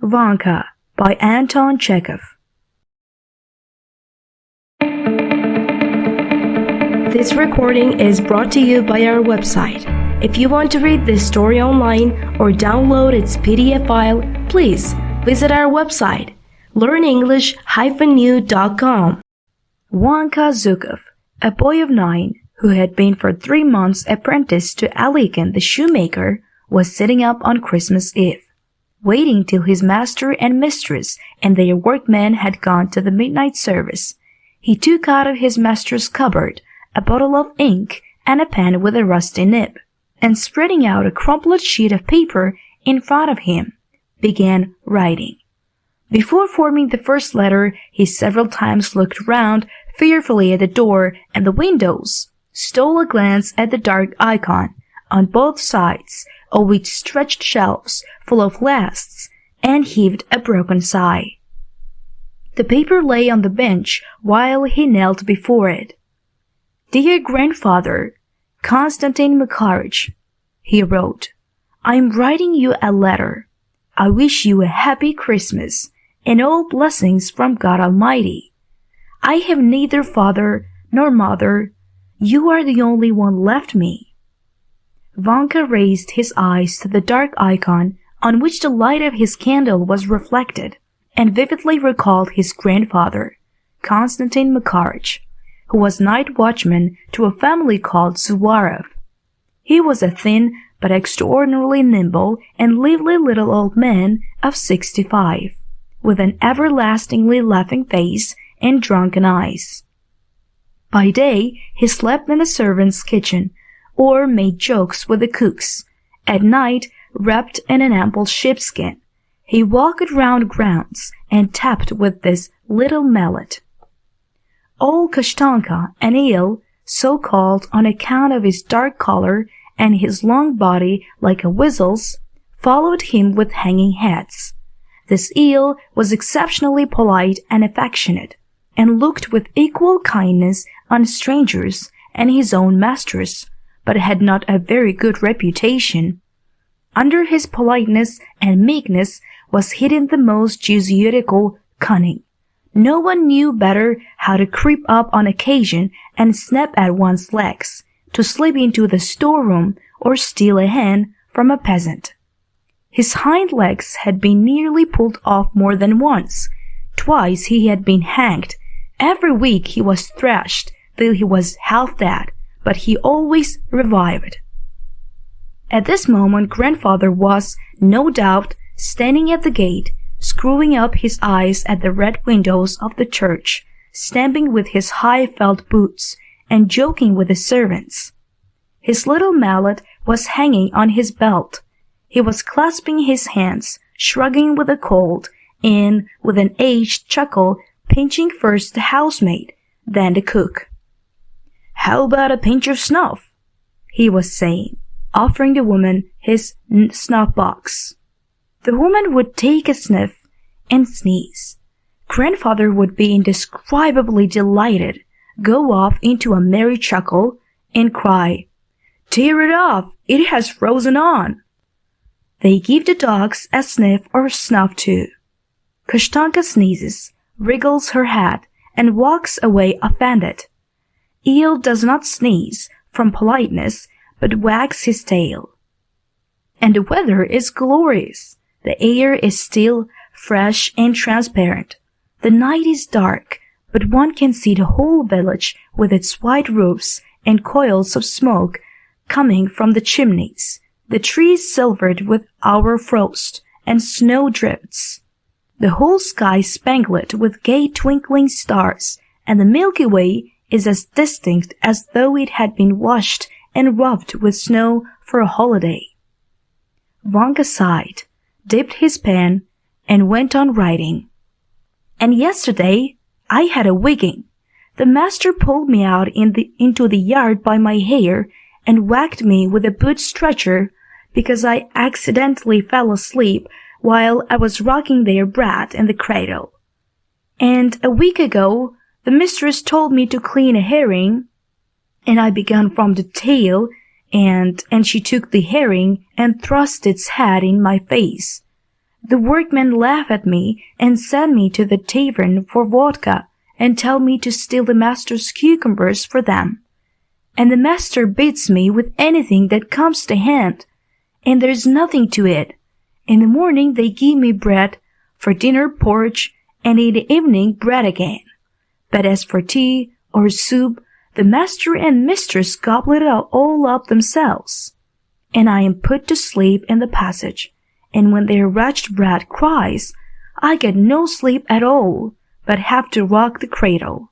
Vanka by Anton Chekhov. This recording is brought to you by our website. If you want to read this story online or download its PDF file, please visit our website, learnenglish-new.com. Vanka Zhukov, a boy of 9 who had been for 3 months apprenticed to Alikin the shoemaker, was sitting up on Christmas Eve, waiting till his master and mistress and their workmen had gone to the midnight service. He took out of his master's cupboard a bottle of ink and a pen with a rusty nib, and spreading out a crumpled sheet of paper in front of him, began writing. Before forming the first letter, he several times looked round fearfully at the door and the windows, stole a glance at the dark icon, on both sides of which stretched shelves full of lasts, and heaved a broken sigh. The paper lay on the bench while he knelt before it. "Dear Grandfather, Konstantin Makharich," he wrote, "I am writing you a letter. I wish you a happy Christmas and all blessings from God Almighty. I have neither father nor mother. You are the only one left me." Vanka raised his eyes to the dark icon on which the light of his candle was reflected, and vividly recalled his grandfather, Konstantin Makharich, who was night watchman to a family called Suvarov. He was a thin but extraordinarily nimble and lively little old man of 65, with an everlastingly laughing face and drunken eyes. By day he slept in the servants' kitchen, or made jokes with the cooks. At night, wrapped in an ample sheepskin, he walked round grounds and tapped with this little mallet. Old Kashtanka, an eel, so called on account of his dark color and his long body like a weasel's, followed him with hanging heads. This eel was exceptionally polite and affectionate, and looked with equal kindness on strangers and his own masters, but had not a very good reputation. Under his politeness and meekness was hidden the most Jesuitical cunning. No one knew better how to creep up on occasion and snap at one's legs, to slip into the storeroom or steal a hen from a peasant. His hind legs had been nearly pulled off more than once. Twice he had been hanged. Every week he was thrashed till he was half dead, but he always revived. At this moment grandfather was, no doubt, standing at the gate, screwing up his eyes at the red windows of the church, stamping with his high felt boots, and joking with the servants. His little mallet was hanging on his belt. He was clasping his hands, shrugging with the cold, and, with an aged chuckle, pinching first the housemaid, then the cook. "How about a pinch of snuff?" he was saying, offering the woman his snuff-box. The woman would take a sniff and sneeze. Grandfather would be indescribably delighted, go off into a merry chuckle, and cry, "Tear it off, it has frozen on." They give the dogs a sniff or snuff too. Kashtanka sneezes, wriggles her head, and walks away offended. Eel does not sneeze from politeness, but wags his tail. And the weather is glorious. The air is still, fresh, and transparent. The night is dark, but one can see the whole village with its white roofs and coils of smoke coming from the chimneys, the trees silvered with hour frost and snow drifts, the whole sky spangled with gay twinkling stars, and the Milky Way is as distinct as though it had been washed and rubbed with snow for a holiday. Vanka sighed, dipped his pen, and went on writing. "And yesterday I had a wigging. The master pulled me out into the yard by my hair and whacked me with a boot stretcher because I accidentally fell asleep while I was rocking their brat in the cradle. And a week ago the mistress told me to clean a herring, and I began from the tail, and she took the herring and thrust its head in my face. The workmen laugh at me and send me to the tavern for vodka and tell me to steal the master's cucumbers for them. And the master beats me with anything that comes to hand, and there's nothing to it. In the morning they give me bread, for dinner porridge, and in the evening bread again. But as for tea or soup, the master and mistress gobble it all up themselves. And I am put to sleep in the passage, and when their wretched brat cries, I get no sleep at all, but have to rock the cradle.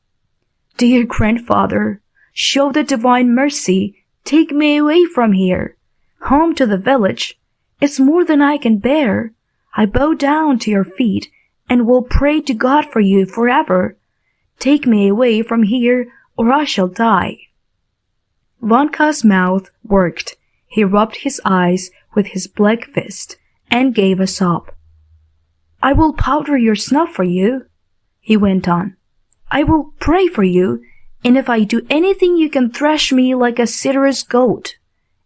Dear grandfather, show the divine mercy, take me away from here, home to the village. It's more than I can bear. I bow down to your feet, and will pray to God for you forever. Take me away from here, or I shall die. Vanka's mouth worked. He rubbed his eyes with his black fist, and gave a sob. I will powder your snuff for you, he went on. I will pray for you, and if I do anything you can thrash me like a citrus goat.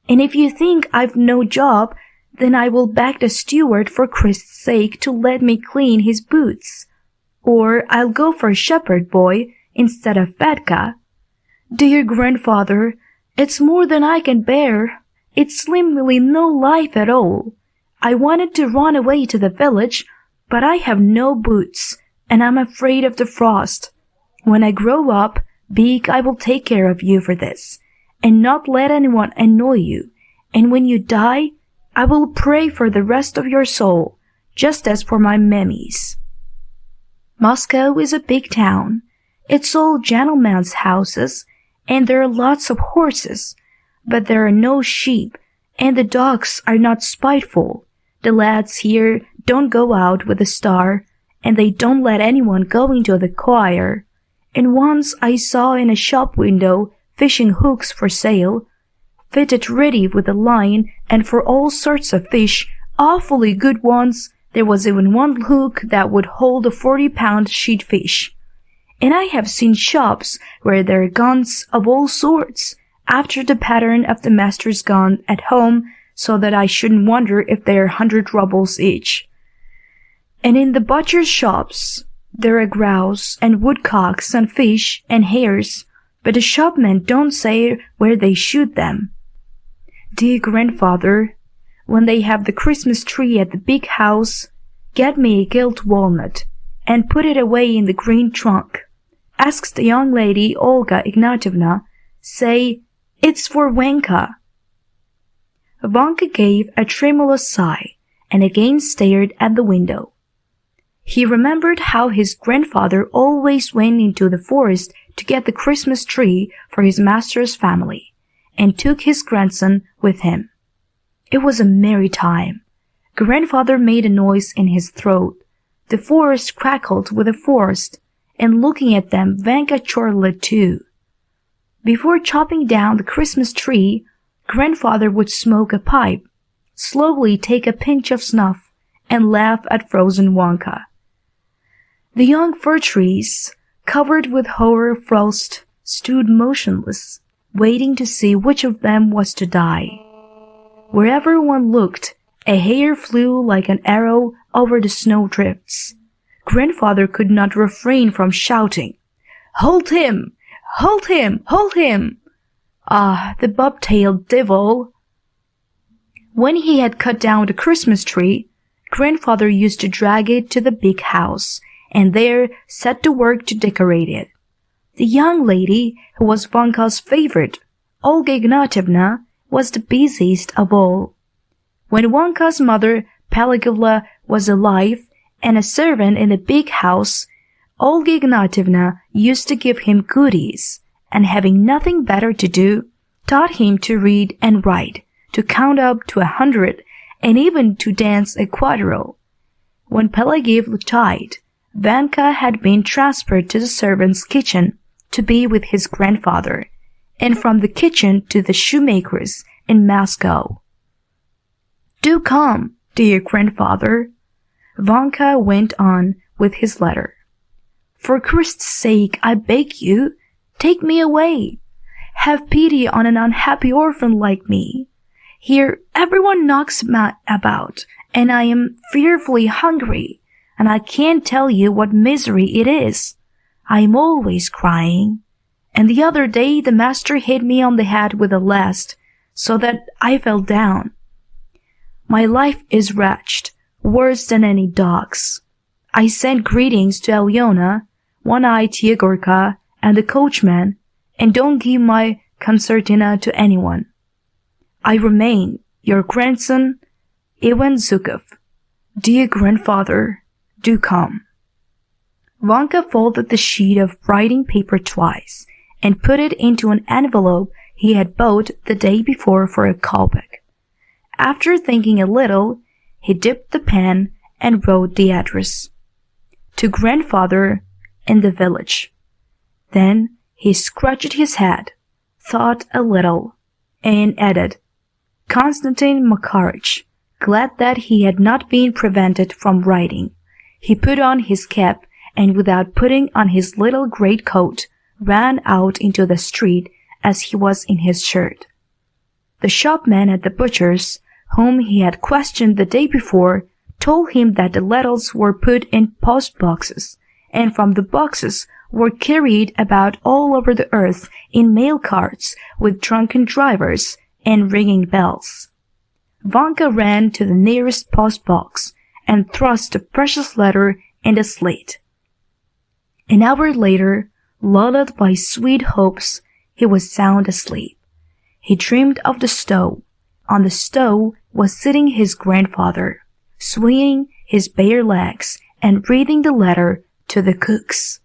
And if you think I've no job, then I will beg the steward for Christ's sake to let me clean his boots. Or I'll go for a shepherd boy instead of Vanka. Dear grandfather, it's more than I can bear. It's slimly no life at all. I wanted to run away to the village, but I have no boots, and I'm afraid of the frost. When I grow up, big, I will take care of you for this, and not let anyone annoy you. And when you die, I will pray for the rest of your soul, just as for my memories. Moscow is a big town. It's all gentlemen's houses, and there are lots of horses, but there are no sheep, and the dogs are not spiteful. The lads here don't go out with a star, and they don't let anyone go into the choir. And once I saw in a shop window fishing hooks for sale, fitted ready with a line and for all sorts of fish, awfully good ones. There was even one hook that would hold a 40-pound sheat fish. And I have seen shops where there are guns of all sorts, after the pattern of the master's gun at home, so that I shouldn't wonder if they are 100 rubles each. And in the butcher's shops, there are grouse and woodcocks and fish and hares, but the shopmen don't say where they shoot them. Dear grandfather, when they have the Christmas tree at the big house, get me a gilt walnut and put it away in the green trunk. Ask the young lady Olga Ignatievna, say, it's for Vanka. Vanka gave a tremulous sigh and again stared at the window. He remembered how his grandfather always went into the forest to get the Christmas tree for his master's family, and took his grandson with him. It was a merry time. Grandfather made a noise in his throat. The forest crackled with the frost, and looking at them, Vanka chortled too. Before chopping down the Christmas tree, Grandfather would smoke a pipe, slowly take a pinch of snuff, and laugh at frozen Vanka. The young fir trees, covered with hoar frost, stood motionless, waiting to see which of them was to die. Wherever one looked, a hare flew like an arrow over the snowdrifts. Grandfather could not refrain from shouting, "Hold him! Hold him! Hold him!" Ah, the bobtailed devil! When he had cut down the Christmas tree, Grandfather used to drag it to the big house, and there set to work to decorate it. The young lady, who was Vanka's favorite, Olga Ignatievna, was the busiest of all. When Vanka's mother, Pelagavla, was alive and a servant in the big house, Olga Ignatievna used to give him goodies, and having nothing better to do, taught him to read and write, to count up to 100, and even to dance a quadrille. When Pelagavla died, Vanka had been transferred to the servants' kitchen to be with his grandfather, and from the kitchen to the shoemaker's in Moscow. Do come, dear grandfather, Vanka went on with his letter. For Christ's sake, I beg you, take me away. Have pity on an unhappy orphan like me. Here everyone knocks about, and I am fearfully hungry, and I can't tell you what misery it is. I am always crying. And the other day the master hit me on the head with a last, so that I fell down. My life is wretched, worse than any dog's. I send greetings to Alyona, One-Eyed Yegorka, and the coachman, and don't give my concertina to anyone. I remain, your grandson, Ivan Zhukov. Dear grandfather, do come. Vanka folded the sheet of writing paper twice and put it into an envelope he had bought the day before for a kopeck. After thinking a little, he dipped the pen and wrote the address. To grandfather in the village. Then he scratched his head, thought a little, and added, Konstantin Makharich, glad that he had not been prevented from writing. He put on his cap and without putting on his little greatcoat, ran out into the street as he was in his shirt. The shopman at the butcher's, whom he had questioned the day before, told him that the letters were put in post boxes, and from the boxes were carried about all over the earth in mail carts with drunken drivers and ringing bells. Vanka ran to the nearest post box and thrust the precious letter in the slit. An hour later, lulled by sweet hopes, he was sound asleep. He dreamed of the stove. On the stove was sitting his grandfather, swinging his bare legs and reading the letter to the cooks.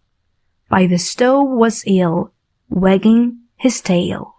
By the stove was ill, wagging his tail.